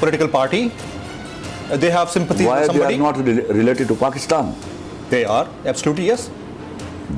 political party they have sympathy why with somebody, they are not related to Pakistan? they are absolutely yes।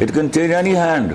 it can change any hand।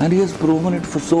And he has proven it for so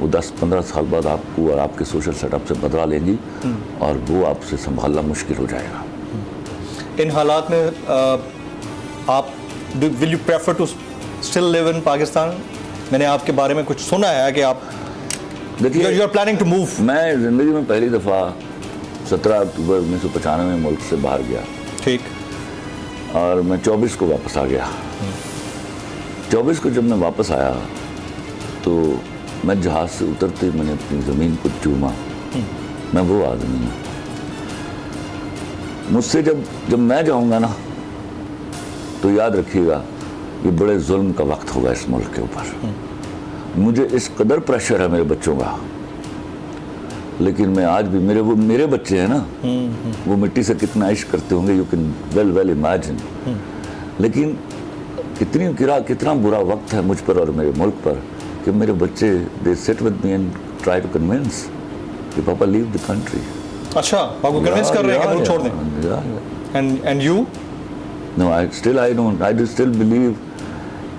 وہ 10-15 سال بعد آپ کو اور آپ کے social set up سے بدلا لیں گی اور وہ آپ سے سنبھالنا مشکل ہو جائے گا. ان حالات میں آپ will you prefer to still live in Pakistan? میں نے آپ کے بارے میں کچھ سنا ہے کہ آپ دیکھیے you are planning to move. میں زندگی میں پہلی دفعہ 17 اکتوبر 1995 میں ملک سے باہر گیا. ٹھیک. اور میں 24 کو واپس آ گیا. 24 کو جب میں واپس آیا تو میں جہاز سے اترتے میں نے اپنی زمین کو چوما. میں وہ آدمی ہوں. مجھ سے جب میں جاؤں گا نا تو یاد رکھیے گا یہ بڑے ظلم کا وقت ہوگا اس ملک کے اوپر. مجھے اس قدر پریشر ہے میرے بچوں کا, لیکن میں آج بھی میرے بچے ہیں نا, وہ مٹی سے کتنا عشق کرتے ہوں گے, یو کین ویل امیجن. لیکن کتنا برا وقت ہے مجھ پر اور میرے ملک پر کہ میرے بچے they sit with me and try to convince کہ پاپا لیو دی کنٹری. اچھا, آپ کو کنونس کر رہے ہیں کہ ملک چھوڑ دیں. And you? No, I still believe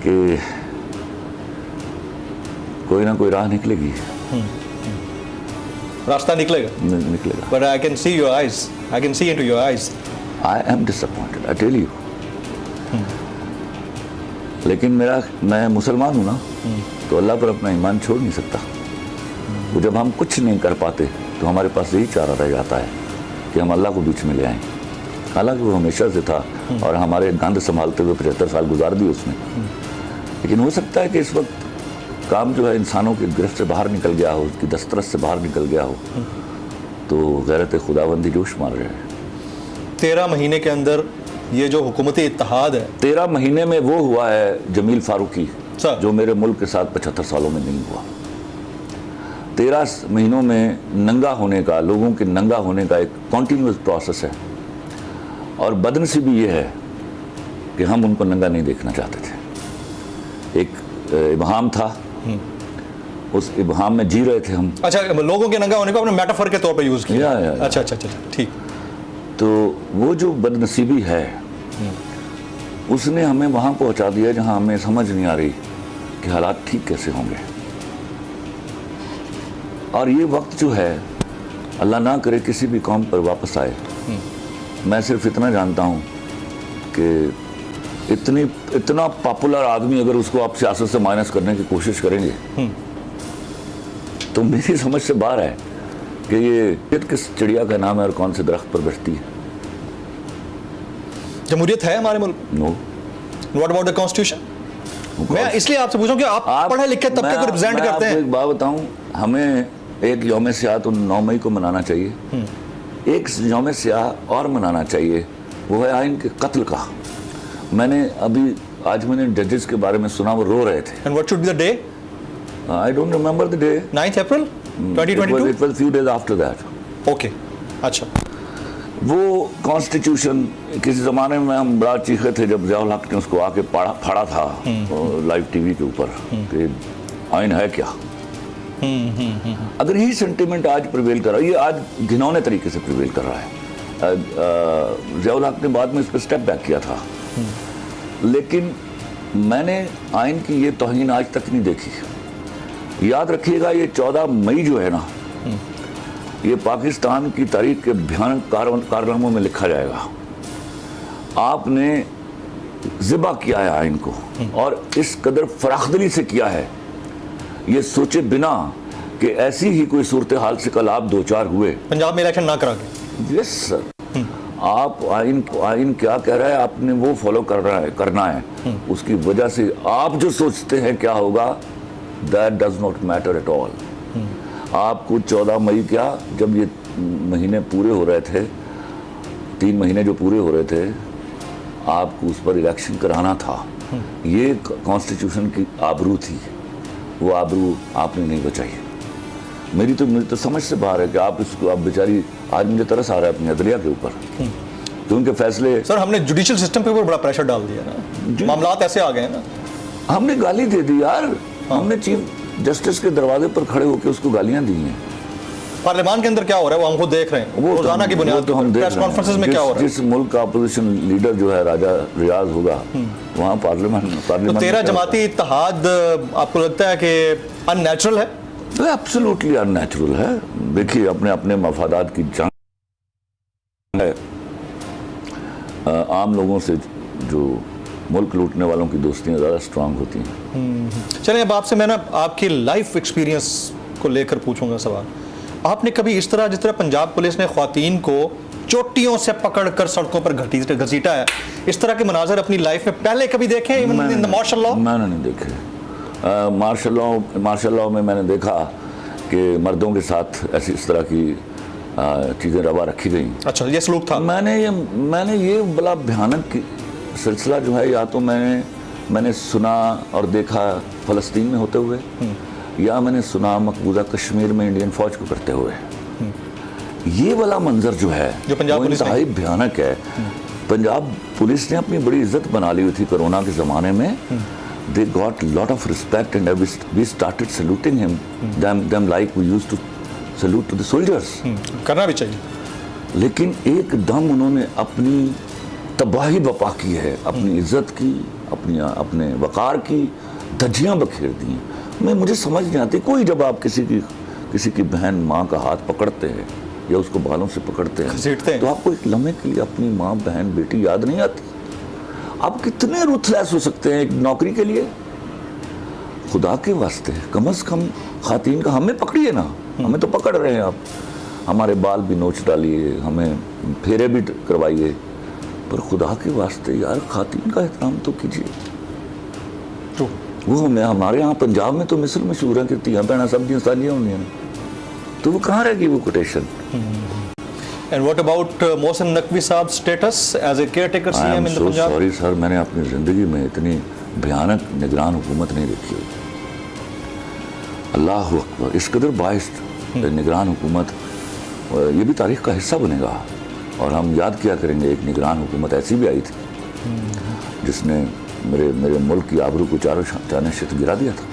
کہ کوئی نہ کوئی راہ نکلے گی. راستہ نکلے گا. But I can see your eyes. I can see into your eyes. I am disappointed, I tell you. لیکن میں مسلمان ہوں نا, تو اللہ پر اپنا ایمان چھوڑ نہیں سکتا. وہ جب ہم کچھ نہیں کر پاتے تو ہمارے پاس یہی چارہ رہ جاتا ہے کہ ہم اللہ کو بیچ میں لے آئیں. حالانکہ وہ ہمیشہ سے تھا اور ہمارے گند سنبھالتے ہوئے 75 سال گزار دی اس نے. لیکن ہو سکتا ہے کہ اس وقت کام جو ہے انسانوں کی گرفت سے باہر نکل گیا ہو, اس کی دسترس سے باہر نکل گیا ہو, تو غیرت خداوندی جوش مار رہے ہیں. 13 مہینے کے اندر یہ جو حکومتی اتحاد ہے, 13 مہینے میں وہ ہوا ہے جمیل فاروقی جو میرے ملک کے ساتھ 75 سالوں میں نہیں ہوا. 13 مہینوں میں ننگا ہونے کا, لوگوں کے ننگا ہونے کا ایک کنٹینیوس پروسیس ہے. اور بدنصیبی یہ ہے کہ ہم ان کو ننگا نہیں دیکھنا چاہتے تھے. ایک ابہام تھا, اس ابہام میں جی رہے تھے ہم. اچھا, لوگوں کے ننگا ہونے کو اپنے میٹافر کے طور پہ یوز کیا. اچھا, ٹھیک. تو وہ جو بدنصیبی ہے اس نے ہمیں وہاں پہنچا دیا جہاں ہمیں سمجھ نہیں آ رہی کہ حالات ٹھیک کیسے ہوں گے. اور یہ وقت جو ہے اللہ نہ کرے کسی بھی قوم پر واپس آئے. میں صرف اتنا جانتا ہوں کہ اتنا پاپولر آدمی اگر اس کو آپ سیاست سے مائنس کرنے کی کوشش کریں گے تو میری سمجھ سے باہر ہے کہ یہ کس چڑیا کا نام ہے اور کون سے درخت پر بیٹھتی ہے. جمہوریت ہے ہمارے ملک؟ No. What about the constitution? میں اس لیے آپ سے پوچھوں کہ آپ پڑھے لکھے طبقے کو ریپرزینٹ کرتے ہیں. میں آپ کو ایک بات بتاؤں, ہمیں ایک یوم سیاحت 9 مئی کو منانا چاہیے. ایک یوم سیاح اور منانا چاہیے, وہ ہے آئین کے قتل کا. میں نے آج میں نے ججز کے بارے میں سنا, وہ رو رہے تھے. And what should be the day? I don't remember the day. 9th April 2022? It was few days after that. Okay. اچھا. وہ کانسٹیٹیوشن کسی زمانے میں ہم بڑا چیخے تھے جب ضیاء الحق نے اس کو آ کے پھاڑا تھا لائیو ٹی وی کے اوپر کہ آئین ہے کیا. اگر یہی سینٹیمنٹ آج پریویل کر رہا ہے, یہ آج گھنونے طریقے سے پریویل کر رہا ہے. ضیاء الحق نے بعد میں اس پہ سٹیپ بیک کیا تھا, لیکن میں نے آئین کی یہ توہین آج تک نہیں دیکھی. یاد رکھیے گا, یہ 14 مئی جو ہے نا, یہ پاکستان کی تاریخ کے بھیانک کارناموں میں لکھا جائے گا. آپ نے ذبح کیا ہے آئین کو, اور اس قدر فراخدلی سے کیا ہے یہ سوچے بنا کہ ایسی ہی کوئی صورتحال سے کل آپ 2-4 ہوئے. پنجاب میں الیکشن نہ کرا کے. یس سر. آپ آئین کیا کہہ رہا ہے آپ نے وہ فالو کرنا ہے. اس کی وجہ سے آپ جو سوچتے ہیں کیا ہوگا, that does not matter at all. آپ کو 14 مئی کیا, جب یہ مہینے پورے ہو رہے تھے, 3 مہینے جو پورے ہو رہے تھے, آپ کو اس پر الیکشن کرانا تھا. یہ کانسٹیٹیوشن کی آبرو تھی, وہ آبرو آپ نے نہیں بچائی. میری تو سمجھ سے باہر ہے کہ آپ اس کو, آپ بیچاری, آج مجھے ترس آ رہا ہے اپنی عدلیہ کے اوپر کہ ان کے فیصلے. سر ہم نے جوڈیشل سسٹم پہ بڑا پریشر ڈال دیا نا, معاملات ایسے آ گئے ہیں نا. ہم نے گالی دے دی یار, ہم نے چیف جسٹس کے دروازے پر کھڑے ہو کے اس کو گالیاں دی ہیں. پارلیمان کے اندر کیا ہو رہا ہے وہ ہم خود دیکھ رہے ہیں, روزانہ کی بنیاد پر پریس کانفرنسز میں کیا ہو رہا ہے. جس ملک کا اپوزیشن لیڈر جو ہے راجہ ریاض ہوگا, وہاں پارلیمان 13 جماعتی اتحاد آپ کو لگتا ہے کہ ان نیچرل ہے؟ تو ایبسولوٹلی ان نیچرل ہے. دیکھیے اپنے اپنے مفادات کی جنگ ہے. عام لوگوں سے جو ملک لوٹنے والوں کی دوستیاں زیادہ اسٹرانگ ہوتی ہیں. چلیں اب آپ سے میں نا آپ کی لائف ایکسپیرینس کو لے کر پوچھوں گا سوال. آپ نے کبھی اس طرح جس طرح پنجاب پولیس نے خواتین کو چوٹیوں سے پکڑ کر سڑکوں پر گھسیٹا ہے, اس طرح کے مناظر اپنی لائف میں پہلے کبھی دیکھے ہیں مارشل لاء؟ میں نے نہیں دیکھے. مارشل لاء میں نے دیکھا کہ مردوں کے ساتھ ایسی اس طرح کی چیزیں روا رکھی گئیں. اچھا, یہ سلوک تھا. میں نے یہ بڑا بھیانک سلسلہ جو ہے, یا تو میں نے سنا اور دیکھا فلسطین میں ہوتے ہوئے, یا میں نے سنا مقبوضہ کشمیر میں انڈین فوج کو کرتے ہوئے. یہ والا منظر جو ہے وہ انتہائی بھیانک ہے. پنجاب پولیس نے اپنی بڑی عزت بنا لی ہوئی تھی کرونا کے زمانے میں. They got lot of respect and we started saluting them like we used to salute to the soldiers. کرنا بھی چاہیے. لیکن ایک دم انہوں نے اپنی تباہی بپا کی ہے, اپنی عزت کی, اپنے وقار کی دھجیاں بکھیر دی ہیں. مجھے سمجھ نہیں آتی, کوئی جب آپ کسی کی بہن ماں کا ہاتھ پکڑتے ہیں یا اس کو بالوں سے پکڑتے ہیں تو آپ کو ایک لمحے کے لیے اپنی ماں بہن بیٹی یاد نہیں آتی؟ آپ کتنے روتھلیس ہو سکتے ہیں ایک نوکری کے لیے؟ خدا کے واسطے کم از کم خواتین کا ہمیں پکڑیے نا. ہمیں تو پکڑ رہے ہیں آپ, ہمارے بال بھی نوچ ڈالیے, ہمیں پھیرے بھی کروائیے, پر خدا کے واسطے یار خواتین کا احترام تو کیجیے. وہ ہمارے یہاں پنجاب میں تو مثل مشہور ہے کہ تیاں بہنیں سب دیا سالیاں ہونی ہیں, تو وہ کہاں رہ گی وہ quotation? And what about Mohsin Naqvi صاحب status as a caretaker CM in the Punjab? Sorry sir, میں نے اپنی زندگی میں اتنی بھیانک نگران حکومت نہیں دیکھی. اللہ اکبر, اس قدر باعث نگران حکومت, یہ بھی تاریخ کا حصہ بنے گا. اور ہم یاد کیا کریں گے ایک نگران حکومت ایسی بھی آئی تھی جس نے میرے ملک کی آبرو کو چاروں جانب سے گرا دیا تھا.